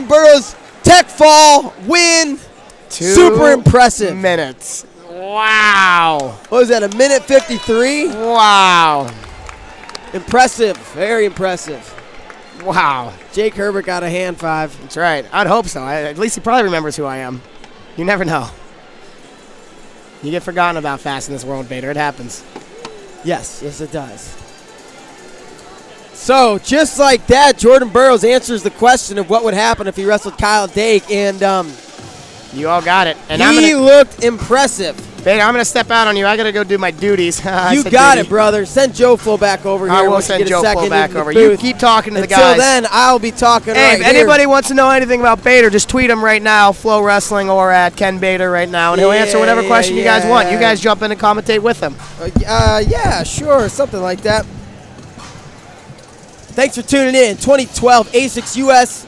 Burroughs tech fall win. 2 Super impressive. minutes. Wow. What was that, a minute 53? Wow. Impressive, very impressive. Wow. Jake Herbert got a hand 5. That's right. I'd hope so. At least he probably remembers who I am. You never know. You get forgotten about fast in this world, Bader. It happens. Yes, yes it does. So, just like that, Jordan Burroughs answers the question of what would happen if he wrestled Kyle Dake, and you all got it. And he looked impressive. Bader, I'm going to step out on you. I got to go do my duties. You got it, brother. Send Joe Full back over here. I will send Joe Full back over. You keep talking to the guys. Until then, I'll be talking right here. Hey, if anybody wants to know anything about Bader, just tweet him right now, Flow Wrestling, or at Ken Bader right now, and he'll answer whatever question you guys want. You guys jump in and commentate with him. Yeah, sure, something like that. Thanks for tuning in. 2012 ASICS US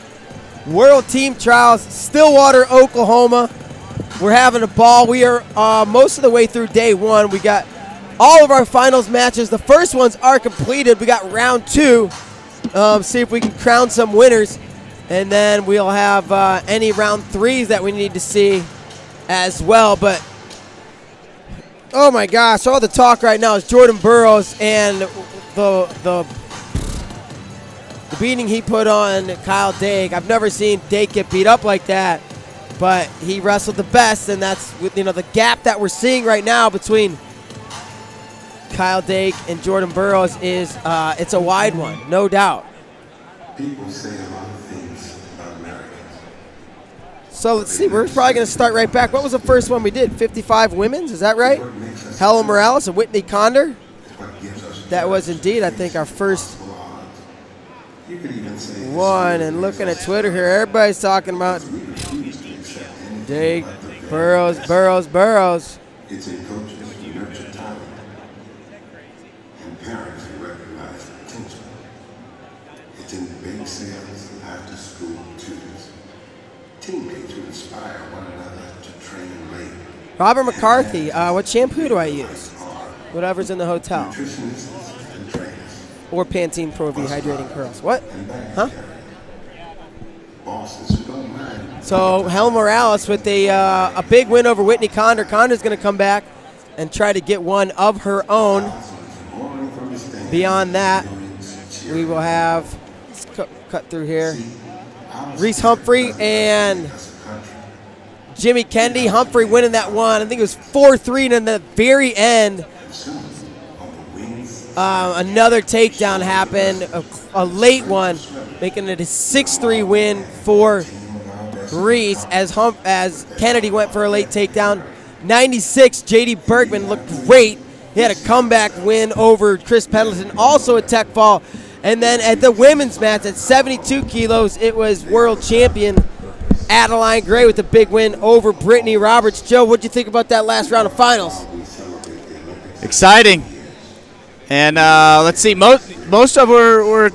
World Team Trials, Stillwater, Oklahoma. We're having a ball. We are most of the way through day 1. We got all of our finals matches. The first ones are completed. We got round 2. See if we can crown some winners. And then we'll have any round 3s that we need to see as well. But, oh my gosh, all the talk right now is Jordan Burroughs and the beating he put on Kyle Dake. I've never seen Dake get beat up like that. But he wrestled the best, and that's the gap that we're seeing right now between Kyle Dake and Jordan Burroughs is it's a wide one, no doubt. People say a lot of things about Americans. So let's see, we're probably going to start right back. What was the first one we did? 55 women's, is that right? Helen Maroulis and Whitney Conder. That was indeed, I think, our first one. And looking at Twitter here, everybody's talking about Dake, Burroughs. It's in coaches who nurture talent and parents who recognize potential. It's in bake sales, after school tutors, teammates who inspire one another to train late. Robert McCarthy, what shampoo do I use? Whatever's in the hotel. Nutritionists and trainers. Or Pantene Pro V Hydrating Curls. What? Huh? Bosses who don't mind. So Helen Maroulis with a big win over Whitney Conder. Conder's going to come back and try to get one of her own. Beyond that, we will have, let's cut through here, Reese Humphrey and Jimmy Kennedy. Humphrey winning that one. I think it was 4-3, and in the very end, another takedown happened, a late one, making it a 6-3 win for Reese as Kennedy went for a late takedown. 96, J.D. Bergman looked great. He had a comeback win over Chris Pendleton, also a tech fall. And then at the women's match at 72 kilos, it was world champion Adeline Gray with a big win over Brittany Roberts. Joe, what'd you think about that last round of finals? Exciting. And let's see, most of were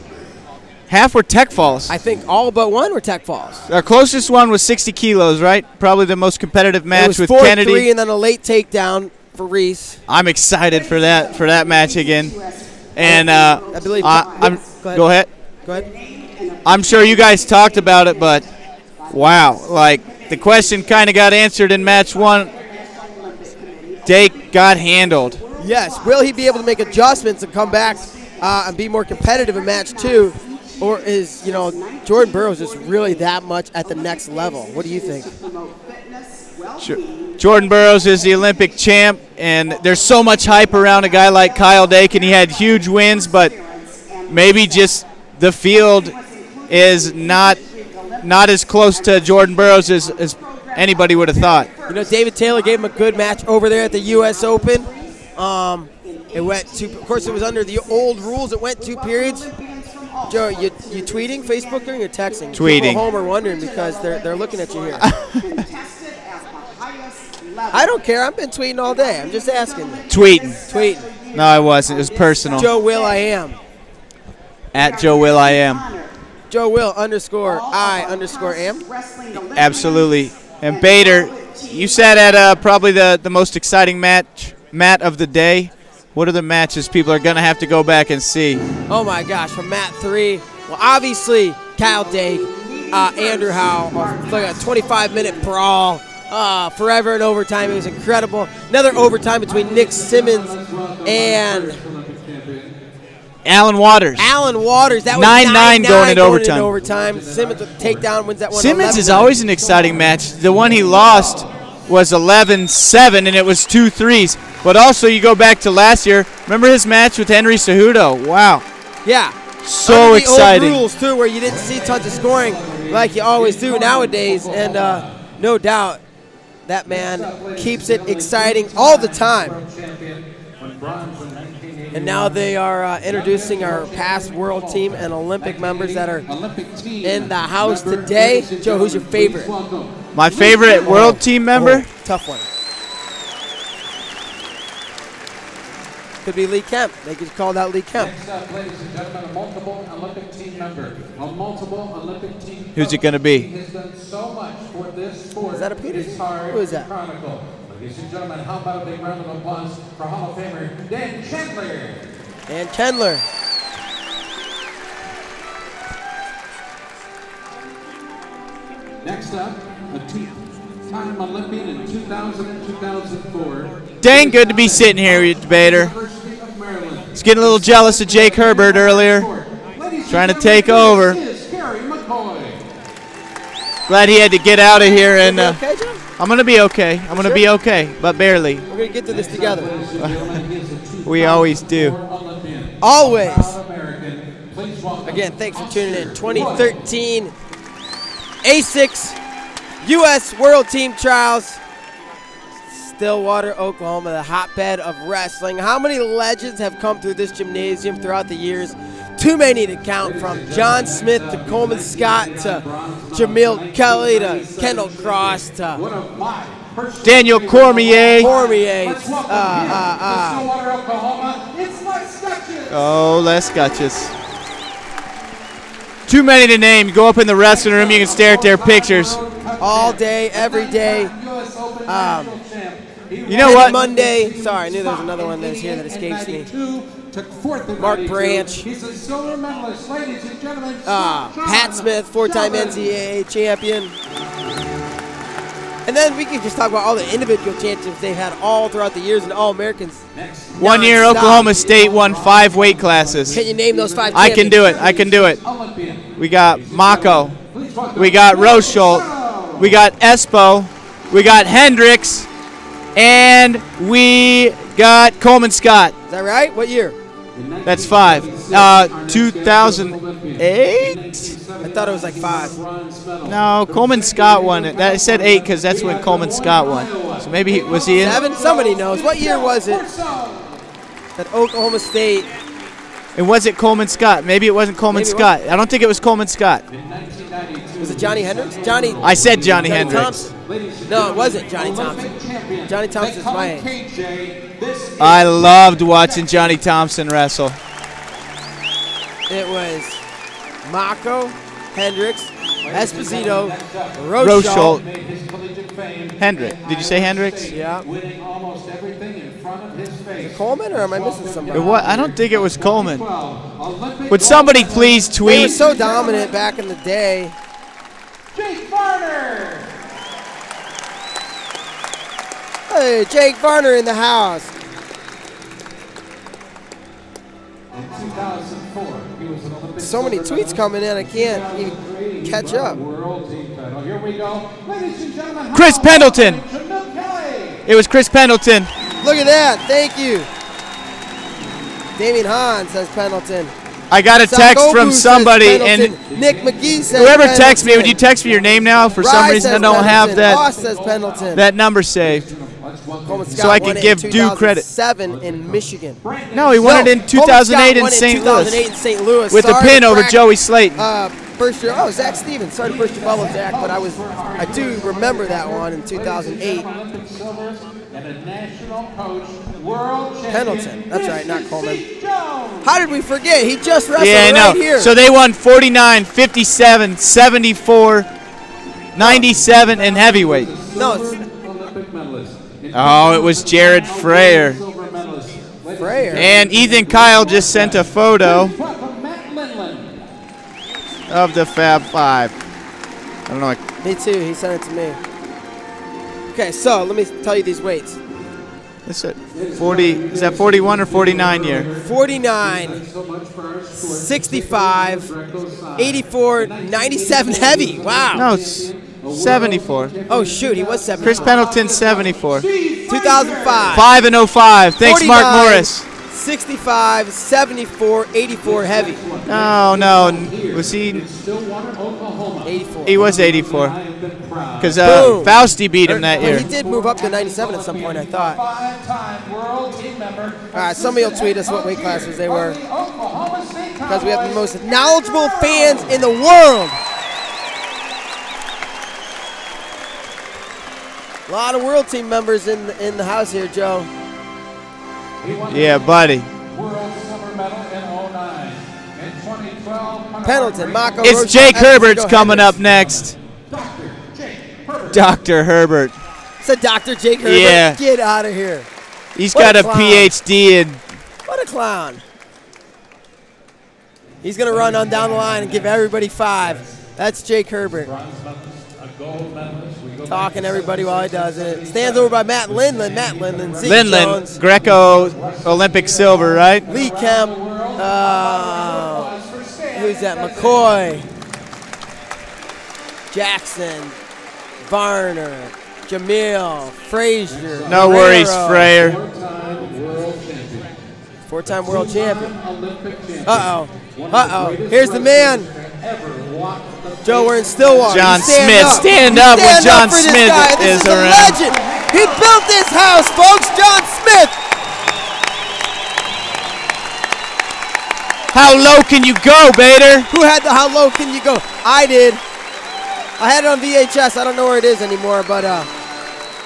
half were tech falls. I think all but one were tech falls. Our closest one was 60 kilos, right? Probably the most competitive match with Kennedy. 4-3 and then a late takedown for Reese. I'm excited for that match again. And I believe. Go ahead. Go ahead. I'm sure you guys talked about it, but wow, like the question kind of got answered in match 1. Dake got handled. Yes. Will he be able to make adjustments and come back and be more competitive in match 2? Or is, Jordan Burroughs just really that much at the next level? What do you think? Jordan Burroughs is the Olympic champ, and there's so much hype around a guy like Kyle Dake, and he had huge wins, but maybe just the field is not as close to Jordan Burroughs as anybody would have thought. David Taylor gave him a good match over there at the U.S. Open. It went of course, it was under the old rules. It went 2 periods. Joe, you tweeting, Facebooking, or texting? Tweeting. People at home are wondering because they're looking at you here. I don't care. I've been tweeting all day. I'm just asking. Tweeting. No, I wasn't. It was personal. Joe Will I am. At Joe Will I am. Joe Will _I_am. Absolutely. And Bader, you sat at probably the most exciting match of the day. What are the matches people are going to have to go back and see? Oh, my gosh. From Mat 3, well, obviously, Kyle Dake Andrew Howe. It's like a 25-minute brawl. Forever in overtime. It was incredible. Another overtime between Nick Simmons and Alan Waters. Alan Waters. That was 9-9 going into overtime. Simmons with the takedown wins that one. Simmons is always an exciting match. The one he lost was 11-7, and it was 2 threes. But also, you go back to last year. Remember his match with Henry Cejudo? Wow. Yeah. So Under exciting. The old rules, too, where you didn't see tons of scoring like you always do nowadays. And no doubt, that man keeps it exciting all the time. And now they are introducing our past world team and Olympic members that are in the house today. Joe, who's your favorite? My favorite world team member? Oh, tough one. Could be Lee Kemp. They could call that Lee Kemp. Next up, ladies and gentlemen, a multiple Olympic team member. A multiple Olympic team member. Who's it going to be? He has done so much for this sport. Is that a Peters? Who is that? Chronicle. Ladies and gentlemen, how about a big round of applause for Hall of Famer Dan Chandler. Dan Chandler. Next up, a two-time Olympian in 2000 and 2004. Dang good to be sitting here with you, Bader. He's getting a little jealous of Jake Herbert earlier. Trying to take over. Glad he had to get out of here. And I'm going to be okay. I'm going to be okay, but barely. We're going to get through this together. We always do. Always. Again, thanks for tuning in. 2013 A6 U.S. World Team Trials. Stillwater, Oklahoma, the hotbed of wrestling. How many legends have come through this gymnasium throughout the years? Too many to count, from John Smith to Coleman Scott to Jamil Kelly to Kendall Cross to Daniel Cormier. Oh, Les Gutches. Too many to name. Go up in the wrestling room, you can stare at their pictures. All day, every day. You know what? Monday. Sorry, I knew there was another one that's here that escapes me. Mark Branch. Pat Smith, 4-time NCAA champion. And then we can just talk about all the individual championships they've had all throughout the years and All-Americans. 1 year Oklahoma State won 5 weight classes. Can you name those 5 I can do it. I can do it. We got Mako. We got Rosholt. We got Espo. We got Hendricks. And we got Coleman Scott. Is that right? What year? That's 5. 2008? I thought it was like 5. No, Coleman Scott won it. I said 8 because that's when Coleman Scott won. So maybe was he in? 7? Somebody knows. What year was it that Oklahoma State? And was it Coleman Scott? Maybe it wasn't Coleman Scott. I don't think it was Coleman Scott. Was it Johnny Hendricks? I said Johnny Hendricks. Thompson. No, it wasn't Johnny Thompson. Johnny Thompson's my age. I loved watching Johnny Thompson wrestle. It was Mako, Hendricks, Esposito, Rosholt. Hendrick. Did you say Hendricks? Yeah. Coleman, or am I missing somebody? I don't think it was Coleman. Would somebody please tweet? They were so dominant back in the day. Jake Varner. Hey, Jake Varner in the house. In 2004, he was an Olympic So many tweets coming in, I can't even catch up. World team title. Here we go. Ladies and gentlemen, Chris Pendleton. It was Chris Pendleton. Look at that. Thank you. Damian Hahn says Pendleton. I got a text from somebody, and Nick McGee says whoever Pendleton. texts me, would you text me your name now? For some reason, I don't have that number saved, so I can give due credit. 2007 in Michigan. No, he won it in 2008 in St. Louis with the pin over Joey Slayton. Burst your Zach Stevens. Sorry to burst your bubble, Zach, but I do remember that one in 2008. Pendleton. That's right, not Coleman. How did we forget? He just wrestled right here. So they won 49, 57, 74, 97, and heavyweight. No. Oh, it was Jared Frayer. And Ethan Kyle just sent a photo of the Fab Five. I don't know. Me too. He sent it to me. Okay, so let me tell you these weights. Is it 40? Is that 41 or 49 year? 49, 65, 84, 97 heavy. Wow. No, it's 74. Oh, shoot. He was 74. Chris Pendleton, 74. 2005. 5 and 05. Thanks, Mark 49, Morris. 65, 74, 84 heavy. No. Was he? 84. He was 84. Because Boom. Fausti beat him that Well, year. he did move up to 97 at some point, I thought. All right, somebody will tweet us what weight classes they were. Because we have the most knowledgeable fans in the world. A lot of world team members in the house here, Joe. Yeah, buddy. Pendleton, Mako. It's Rocha, Jake Evans, Herbert's go coming Hendricks. up next. Dr. Herbert. It's a Dr. Jake Herbert. Yeah. Get out of here. He's What got a a clown. PhD in. What a clown. He's going to run on down the line and give everybody 5. That's Jake Herbert. Talking to everybody while he does it. Stands over by Matt Lindland. Matt Lindland, Zeke Jones, Greco Olympic silver, right? Lee Kemp. Who's that? McCoy. Jackson. Varner. Jamil. Frazier. No worries, Guerrero. Freyer. 4-time world champion. Here's the man. Joe, we're in Stillwater. John You stand Smith. up. Stand You up when stand John up for this Smith guy. is This is around. a legend. He built this house, folks. John Smith. How low can you go, Bader? Who had the how low can you go? I did. I had it on VHS. I don't know where it is anymore, but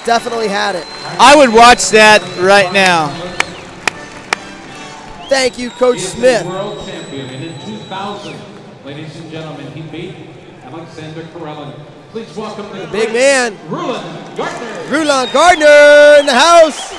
definitely had it. I would watch that right now. Thank you, Coach Smith. World champion, and in 2000, ladies and gentlemen, he beat Alexander Karelin. Please welcome the Big man. Rulon Gardner. Rulon Gardner in the house.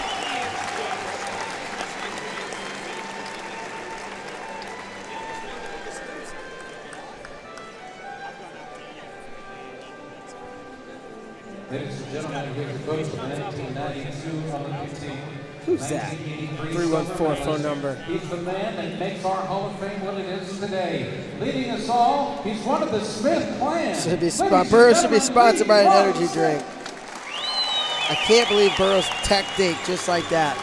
Ladies and gentlemen, here's the coach of the 1992 Olympic team. Who's that? 314 phone number. He's the man that makes our Hall of Fame what it is today. Leading us all, he's one of the Smith clan. Burroughs should be sponsored by an energy drink. I can't believe Burroughs tech Dake just like that.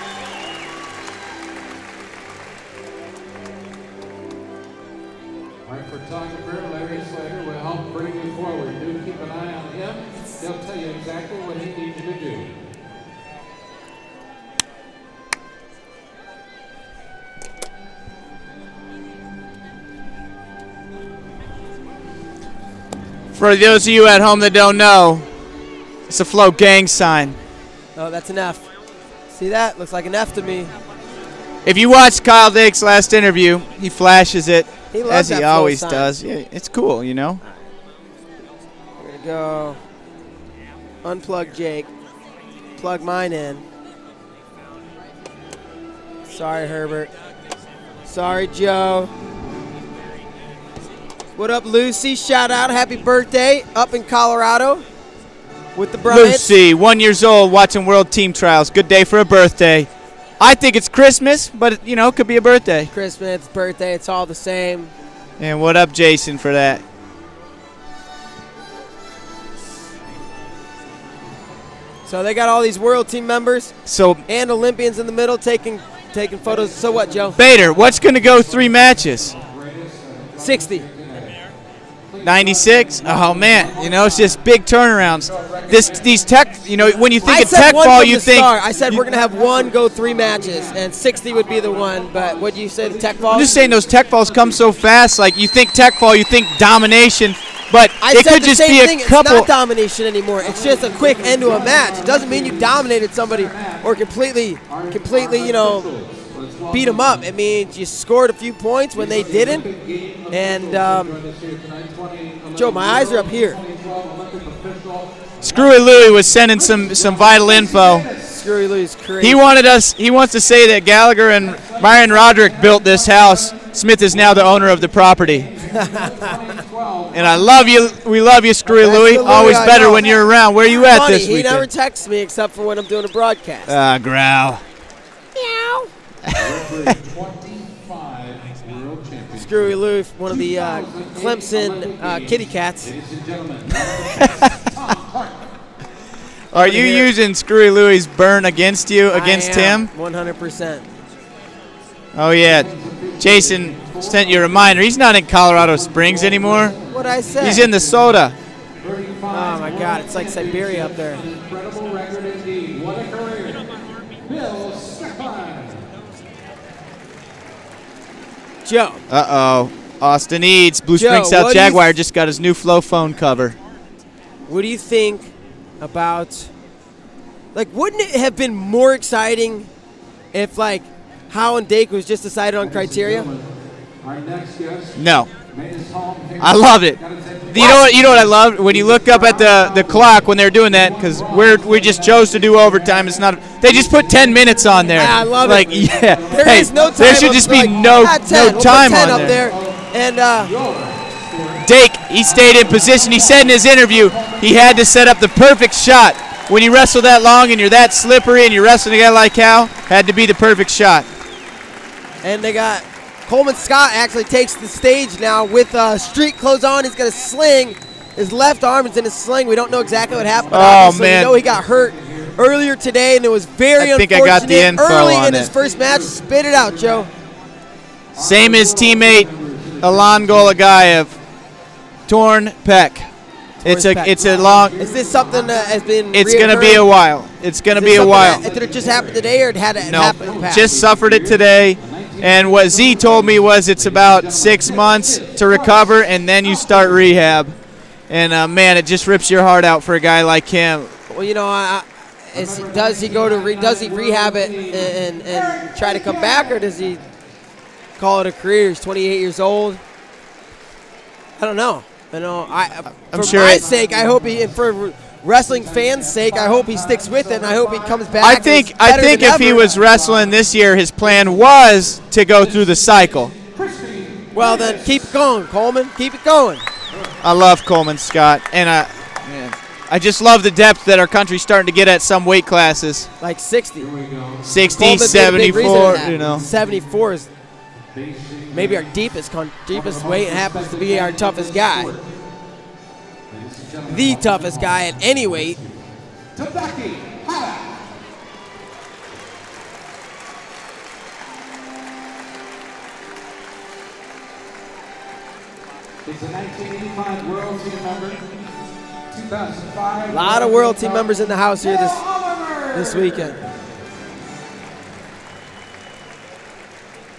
Our photographer, Larry Slater, will help bring you forward. Do keep an eye on him. He'll tell you exactly what he needs you to do. For those of you at home that don't know, it's a Flow gang sign. Oh, that's an F. See that? Looks like an F to me. If you watch Kyle Dake's last interview, he flashes it He loves as that he Flow always sign. does. Yeah, it's cool, you know. We're going to go unplug Jake. Plug mine in. Sorry, Herbert. Sorry, Joe. What up, Lucy? Shout out. Happy birthday up in Colorado with the Bryants. Lucy, 1 year old, watching World Team Trials. Good day for a birthday. I think it's Christmas, but, you know, it could be a birthday. Christmas, birthday, it's all the same. And what up, Jason, for that? So they got all these World Team members So, and Olympians in the middle taking photos. So what, Joe? Bader, what's going to go 3 matches? 60. 96? Oh, man. You know, it's just big turnarounds. These tech, you know, when you think I of said tech one ball, from you the think. start. I said we're going to have one go 3 matches, and 60 would be the one. But what do you say, the tech ball? I'm just saying those tech balls come so fast. Like, you think tech ball, you think domination, but I it said could the just same be a thing. couple. It's not domination anymore. It's just a quick end to a match. It doesn't mean you dominated somebody or completely, you know, beat them up. It means you scored a few points when they didn't. And Joe, my eyes are up here. Screwy Louie was sending some vital info. Screwy Lou's crazy. He wants to say that Gallagher and Byron Roderick built this house. Smith is now the owner of the property. And I love you. We love you, Screwy Louie. Always better when you're around. Where are you at this weekend? He never texts me except for when I'm doing a broadcast. Growl. Meow. Screwy Lou, one of the Clemson kitty cats. Are you using Screwy Louie's burn against you, against him? 100%. Oh, yeah. Jason sent you a reminder. He's not in Colorado Springs anymore. What'd I say? He's in the soda. Oh, my God. It's like Siberia up there. Incredible record indeed. What a career. Bill Stefan. Joe. Uh-oh. Austin Eads, Blue Springs South Jaguar, just got his new Flow phone cover. What do you think about, like, wouldn't it have been more exciting if, like, Howe and Dake was just decided on criteria? No. I love it. You know what I love? When you look up at the clock when they're doing that, because we just chose to do overtime. It's not. They just put 10 minutes on there. I love it. Yeah. There is no time. There should just be no time on there. And Dake, he stayed in position. He said in his interview he had to set up the perfect shot. When you wrestle that long and you're that slippery and you're wrestling a guy like Howe, had to be the perfect shot. And they got Coleman Scott actually takes the stage now with street clothes on. He's got a sling. His left arm is in a sling. We don't know exactly what happened, but obviously we know he got hurt earlier today, and it was very unfortunate. I got the info early on in his first match. Spit it out, Joe. Same as teammate Alon Golagayev, torn pec. It's a long. Is this something that has been? It's going to be a while. It's going to be a while. Did it just happen today, or had it happen in the past? Just suffered it today. And what Z told me was it's about 6 months to recover, and then you start rehab. And man, it just rips your heart out for a guy like him. Well, you know, does he rehab it and try to come back, or does he call it a career? He's 28 years old. I don't know. For my sake, I hope he, and for wrestling fans' sake, I hope he sticks with it, and I hope he comes back. I think if he was wrestling this year, his plan was to go through the cycle. Well, then keep going, Coleman. Keep it going. I love Coleman Scott, and I just love the depth that our country's starting to get at some weight classes. Like 60. 60, Coleman 74, you know. 74 is maybe our deepest weight, and happens to be our toughest guy. The toughest guy at any weight. He's a 1985 World Team member. 2005. A lot of World Team members in the house here this weekend.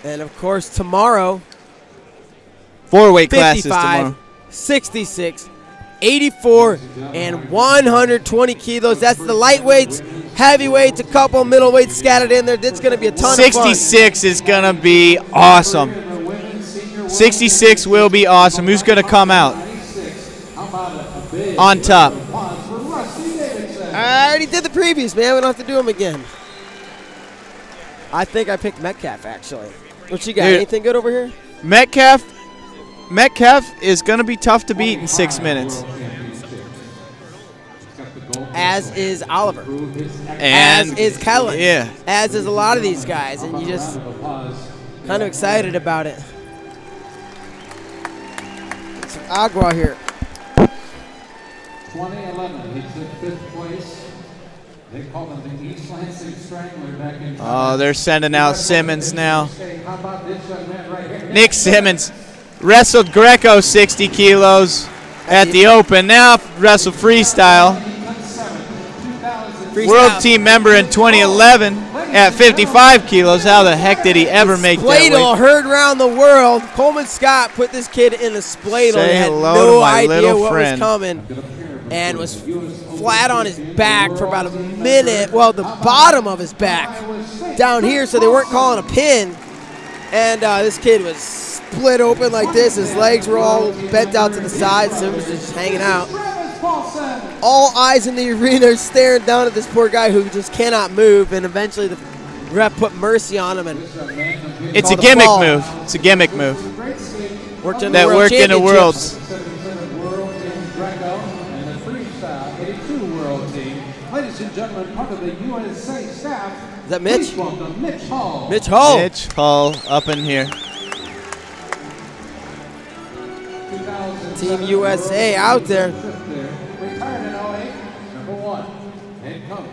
And of course tomorrow, 4 weight classes tomorrow. 66, 84, and 120 kilos. That's the lightweights, heavyweights, a couple middleweights scattered in there. That's going to be a ton of fun. 66 is going to be awesome. 66 will be awesome. Who's going to come out on top? I already did the previews, man. We don't have to do them again. I think I picked Metcalf, actually. What you got? Dude, anything good over here? Metcalf is going to be tough to beat in 6 minutes. As is Oliver. And as is Kellen. Yeah. As is a lot of these guys. And you just kind of excited about it. Some agua here. 2011, he took 5th place. They call him the East Lansing Strangler back in. Oh, they're sending out Simmons now. How about this young man right here? Nick Simmons wrestled Greco 60 kilos at the Open. Now wrestled freestyle. World Team member in 2011 at 55 kilos. How the heck did he ever make that weight? Spladle heard around the world. Coleman Scott put this kid in a spladle. Say He had hello no to my idea little what friend. was coming, and was flat on his back for about a minute. Well, the bottom of his back down here, so they weren't calling a pin. And this kid was split open like this. His legs were all bent out to the side. Simmons was just hanging out. All eyes in the arena are staring down at this poor guy who just cannot move, and eventually the ref put mercy on him. And it's a gimmick move. It's a gimmick move. Worked in that the worked in the Worlds. Ladies and gentlemen, part of the USA staff. Is that Mitch? Mitch Hall. Mitch Hall. Mitch Hall up in here. Team USA out there. Retired in 08, number 1. Head coach,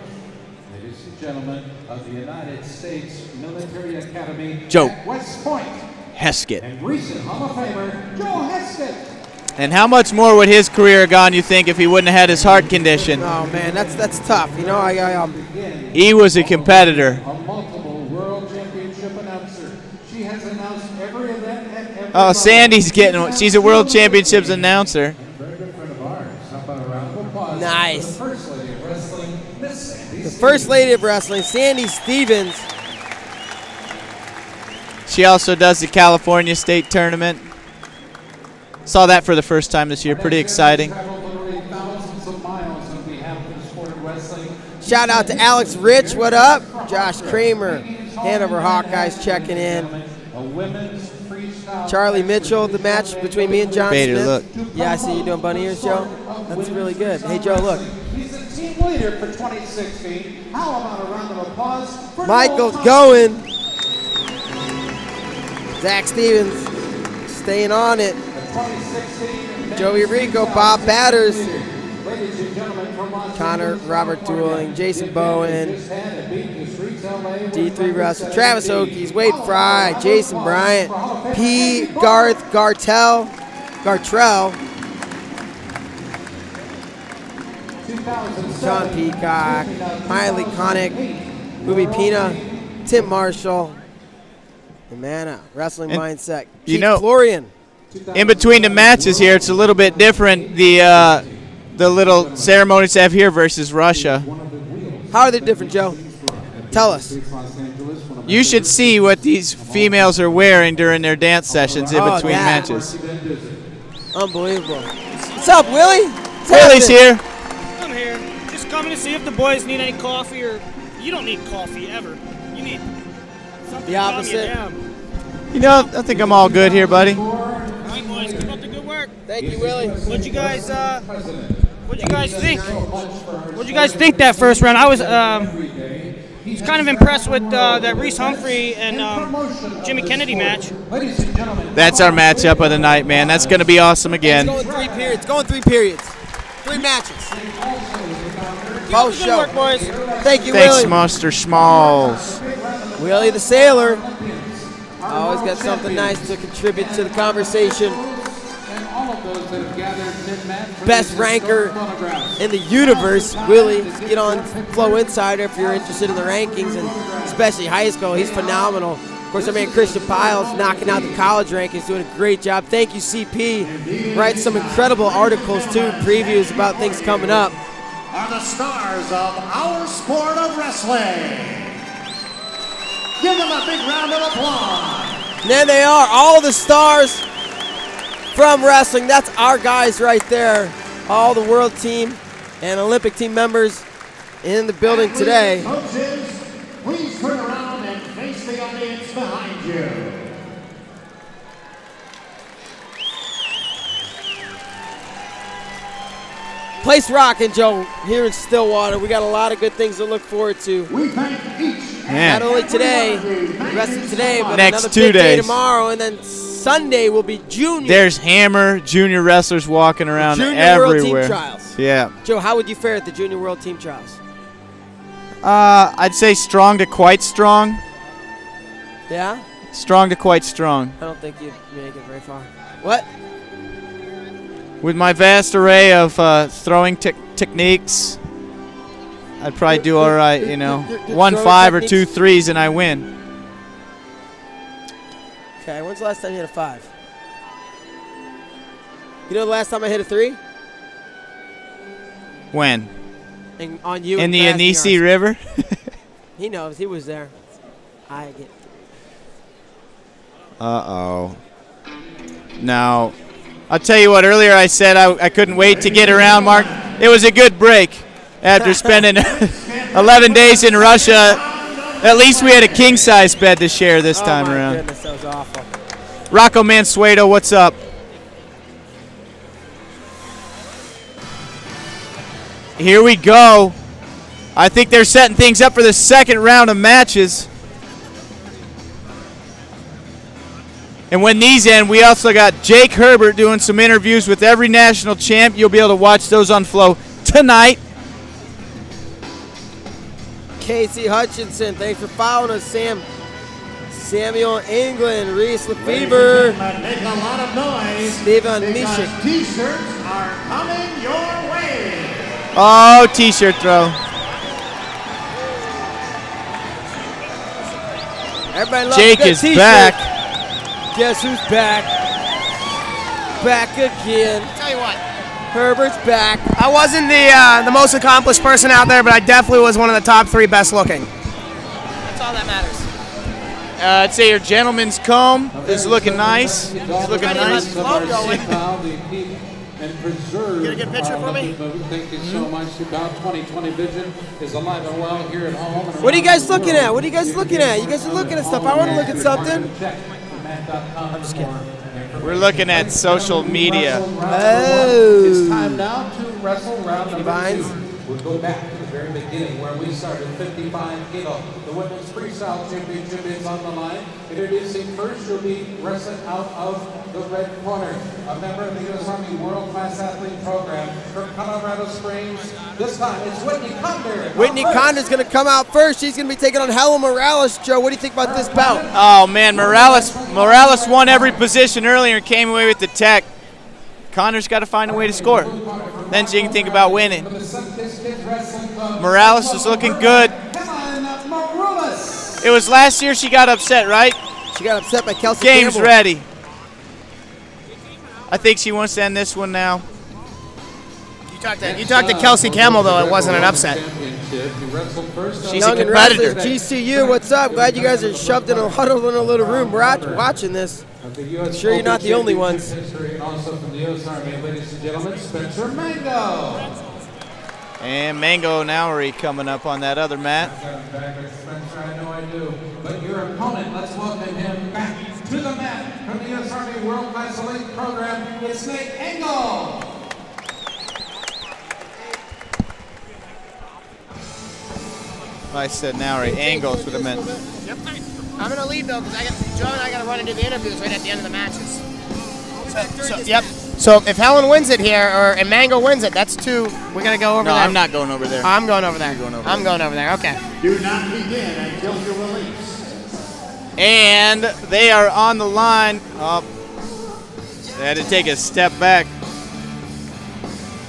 ladies and gentlemen, of the United States Military Academy Joe at West Point. Heskett. And recent Hall of Famer, Joe Heskett. And how much more would his career have gone, you think, if he wouldn't have had his heart condition? Oh man, that's tough. You know, he was a competitor. A multiple world championship announcer. She has announced every event and every Oh, Sandy's getting one. She's a world championships announcer. very good friend of ours. How about a round of applause? Nice. For the First Lady of Wrestling, Miss Sandy the First Lady of Wrestling, Sandy Stevens. She also does the California State Tournament. Saw that for the first time this year. Pretty exciting. Shout out to Alex Rich, what up? Josh Kramer, Hanover Hawkeyes checking in. Charlie Mitchell, the match between me and John Bader, Smith. look. Yeah, I see you doing bunny ears, Joe. That's really good. Hey, Joe, look. He's the team leader for 2016. How about a round of applause for Michael's going. Zach Stevens staying on it. Joey Rico, Bob Batters, Connor, Robert Dueling, Jason Bowen, D3 Wrestling, Travis Okies, Wade Fry, Jason Bryant, P. Gartrell, John Peacock, Miley Connick, Ruby Pina, Tim Marshall, Amana, Wrestling And Mindset, you Keith know- Florian. In between the matches here, it's a little bit different. The little ceremonies they have here versus Russia. How are they different, Joe? Tell us. You should see what these females are wearing during their dance sessions in between that. matches. Unbelievable. What's up, Willie? What's Willie's happening? here. I'm here. Just coming to see if the boys need any coffee, or you don't need coffee ever. You need something The to calm you opposite. down. You know, I think I'm all good here, buddy. All right, boys, keep up the good work. Thank you, Willie. What'd you guys think? What'd you guys think that first round? I was kind of impressed with that Reese Humphrey and Jimmy Kennedy match. That's our matchup of the night, man. That's going to be awesome again. It's going 3 periods. Going 3 periods. 3 matches. Post Good show. work, boys. Thank you, Thanks, Willie. Monster Smalls. Willie the Sailor. Always got something nice to contribute to the conversation. Best ranker in the universe, Willie. Get on Flow Insider if you're interested in the rankings, and especially high school. He's phenomenal. Of course, our man Christian Piles knocking out the college rankings, doing a great job. Thank you, CP. Writes some incredible articles, too, previews about things coming up. Are the stars of our sport of wrestling. Give them a big round of applause. And there they are, all the stars from wrestling. That's our guys right there. All the world team and Olympic team members in the building today. Coaches, please turn around and face the audience behind you. Place rocking, Joe, here in Stillwater. We got a lot of good things to look forward to. We thank each Not only today, the rest of today, but Next another 2 big day days. tomorrow, and then Sunday will be junior. There's Hammer junior wrestlers walking around Junior everywhere. World Team Trials. Yeah. Joe, how would you fare at the Junior World Team Trials? I'd say strong to quite strong. Yeah? Strong to quite strong. I don't think you'd make it very far. What? With my vast array of throwing techniques, I'd probably do all right, you know. Your 1 throwing 5 or 2 techniques? 3s and I win. Okay, when's the last time you hit a 5? You know the last time I hit a 3? When? On you In and the Krasny Anisi Yarsk. River? He knows. He was there. I get. Uh-oh. Now, I'll tell you what, earlier I said I couldn't wait to get around, Mark. It was a good break after spending 11 days in Russia. At least we had a king-size bed to share this time around. Oh, my goodness, that was awful. Rocco Mansueto, what's up? Here we go. I think they're setting things up for the second round of matches. And when these end, we also got Jake Herbert doing some interviews with every national champ. You'll be able to watch those on Flow tonight. Casey Hutchinson, thanks for following us. Samuel England, Reese Lefevre, Make a lot of noise. Steven because Mishik. T-shirts are coming your way. Oh, T-shirt throw. Everybody loves Jake a good is t-shirt. back. Guess who's back? Back again. Tell you what, Herbert's back. I wasn't the most accomplished person out there, but I definitely was one of the top 3 best looking. That's all that matters. I'd say your gentleman's comb is looking nice. He's looking nice. Get Get a good picture for me? Thank you so much. About 20/20 vision is alive and well here at home. What are you guys looking at? What are you guys looking at? You guys are looking at stuff. I want to look at something. I'm just kidding. We're looking at social media. It's time now to wrestle round number Vines. 2. We'll go back to the very beginning where we started 55 kilo. The women's freestyle championship is on the line. Introducing first, she'll be wrestling out of the red corner. A member of the U.S. Army World Class Athlete Program from Colorado Springs. This time it's Whitney Conder. Whitney Conder's going to come out first. She's going to be taking on Helen Maroulis. Joe, what do you think about this bout? Oh, man, Morales won every position earlier and came away with the tech. Connor's got to find a way to score. Then she can think about winning. Morales is looking good. It was last year she got upset, right? She got upset by Kelsey Game's Campbell. ready. I think she wants to end this one now. You talked to Kelsey Campbell, though. It wasn't an upset. She's a Young and competitor. Restless, GCU, what's up? Glad you guys are shoved in a huddle in a little room watching this. I'm sure you're not the only ones. And also from the U.S. Army, ladies and gentlemen, Spencer Mango. And Mango Nowery coming up on that other mat. Spencer, I know I do. But your opponent, let's welcome him back to the mat from the U.S. Army World Class Elite Program. It's Nate Engel. I said Nowery. Angles would have meant. Yep. I'm going to leave, though, because Joe and I got to run and do the interviews right at the end of the matches. Yep. So if Helen wins it here, and Mango wins it, that's 2. We're going to go over there. No, I'm not going over there. I'm going over there. You're going over I'm there. going over there. Okay. Do not begin until you're released. And they are on the line. Oh, they had to take a step back.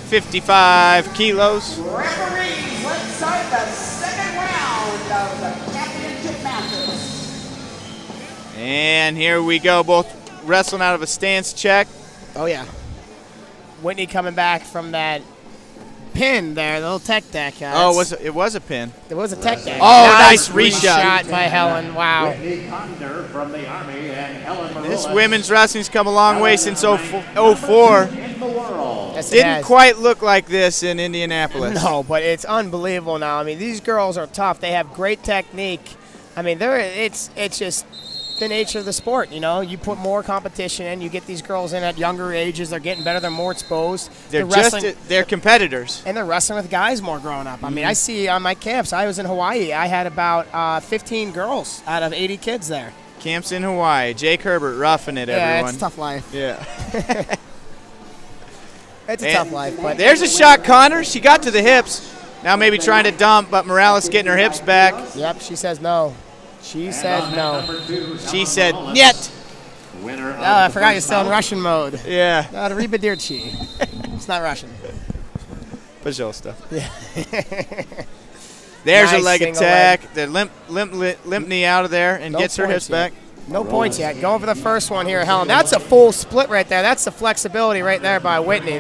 55 kilos. Referees, let's start the second round of the championship matches. And here we go, both wrestling out of a stance check. Oh, yeah. Whitney coming back from that pin there, the little tech deck. Oh, it was a pin. It was a tech deck. Oh, nice reshot. Reshot by Helen. Wow. Whitney Conder from the Army and Helen Maroulis. This women's wrestling's come a long way since 04. In the world. Yes, it Didn't has. quite look like this in Indianapolis. No, but it's unbelievable now. I mean, these girls are tough. They have great technique. I mean, it's just the nature of the sport, you know. You put more competition in, you get these girls in at younger ages. They're getting better. They're more exposed. They're competitors. And they're wrestling with guys more growing up. I mean, I see on my camps, I was in Hawaii. I had about 15 girls out of 80 kids there. Camps in Hawaii. Jake Herbert roughing it, Yeah, everyone. it's a tough life. Yeah. It's a tough life. But There's a shot, Connor. She got to the hips. Now maybe trying to dump, but Morales getting her hips back. Yep, she says no. She said no. She said, "Niet." Winner of Oh, I forgot you're still in Russian mode. Yeah. Ribadirchi. It's not Russian. Pajolsta. Yeah. There's Nice a leg single attack. The limp knee out of there and No gets her hips points yet. back. No points yet. Going for the first one here, Helen. That's a full split right there. That's the flexibility right there by Whitney.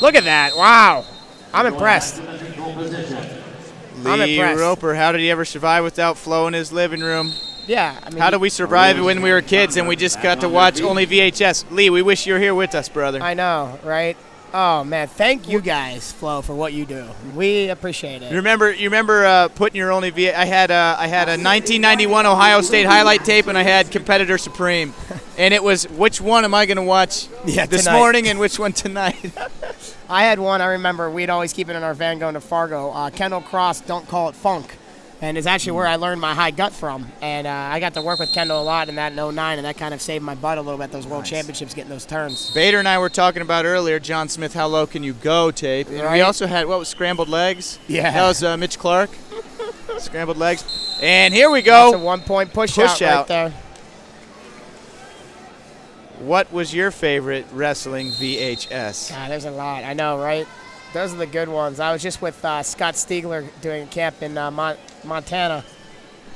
Look at that. Wow. I'm impressed. I'm Lee impressed. Roper, how did he ever survive without Flo in his living room? Yeah. I mean, How do we survive when we were kids and we just got to watch only VHS? Lee, we wish you were here with us, brother. I know, right? Oh man, thank you guys, Flo, for what you do. We appreciate it. You remember putting your only VHS? I had a 1991 Ohio State highlight tape, and I had Competitor Supreme, and it was which one am I going to watch this tonight. morning and which one tonight? I had one. I remember we'd always keep it in our van going to Fargo. Kendall Cross, Don't Call It Funk. And it's actually where I learned my high gut from. And I got to work with Kendall a lot in that in 09, and that kind of saved my butt a little bit, those World Championships, getting those turns. Bader and I were talking about earlier, John Smith, How Low Can You Go tape. And we also had, what was Scrambled Legs? Yeah. That was Mitch Clark. Scrambled Legs. And here we go. That's a one-point push out right there. What was your favorite wrestling VHS? God, there's a lot. I know, right? Those are the good ones. I was just with Scott Stiegler doing a camp in Montana,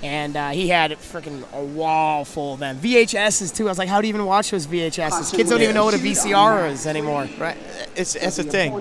and he had freaking a wall full of them. VHSs, too. I was like, how do you even watch those VHSs? Kids don't even know what a VCR is anymore. Right. It's a thing.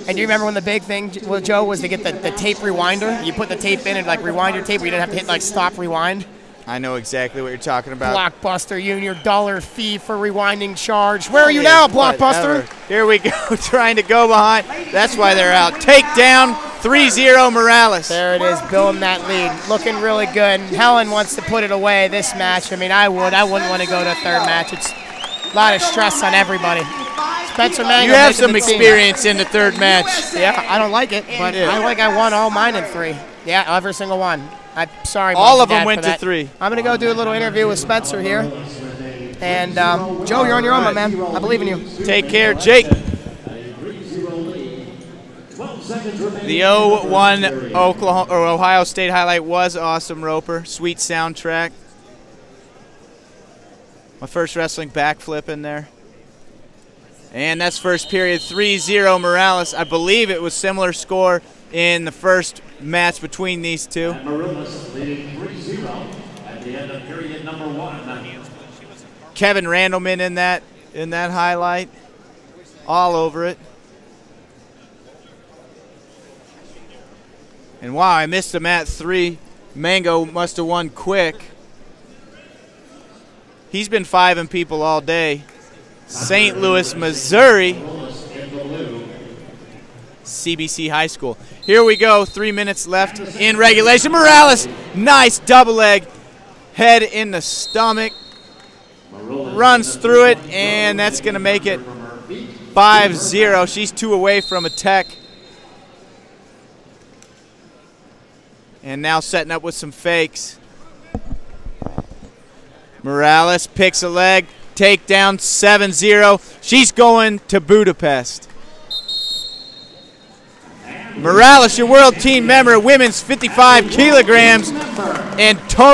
And you remember when the big thing, well, Joe, was to get the tape rewinder? You put the tape in and, like, rewind your tape, but you didn't have to hit, like, stop rewind. I know exactly what you're talking about. Blockbuster, you and your $1 fee for rewinding charge. Where are you now, Blockbuster? Whatever. Here we go, trying to go behind. That's why they're out. Takedown, 3-0 Maroulis. There it is, building that lead. Looking really good. And Helen wants to put it away this match. I mean, I wouldn't want to go to a third match. It's a lot of stress on everybody. Spencer Mango. You have some experience in the third match. Yeah, I don't like it, but I won all mine in 3. Yeah, every single one. I'm sorry, all of them them went to 3. I'm going to go do a little interview with Spencer here. And, Joe, you're on your own, my man. I believe in you. Take care, Jake. The 0-1 Ohio State highlight was awesome, Roper. Sweet soundtrack. My first wrestling backflip in there. And that's first period, 3-0 Maroulis. I believe it was similar score in the first match between these two. Maroulis leading 3-0 at the end of period number 1. Kevin Randleman in that highlight, all over it. And wow, I missed him at 3. Mango must have won quick. He's been 5-ing people all day. St. Louis, Missouri. CBC High School. Here we go, 3 minutes left in regulation. Maroulis, nice double leg, head in the stomach, runs through it, and that's going to make it 5-0. She's 2 away from a tech. And now setting up with some fakes. Maroulis picks a leg, takedown, 7-0. She's going to Budapest. Maroulis, your world team member, women's 55 kilograms, and total.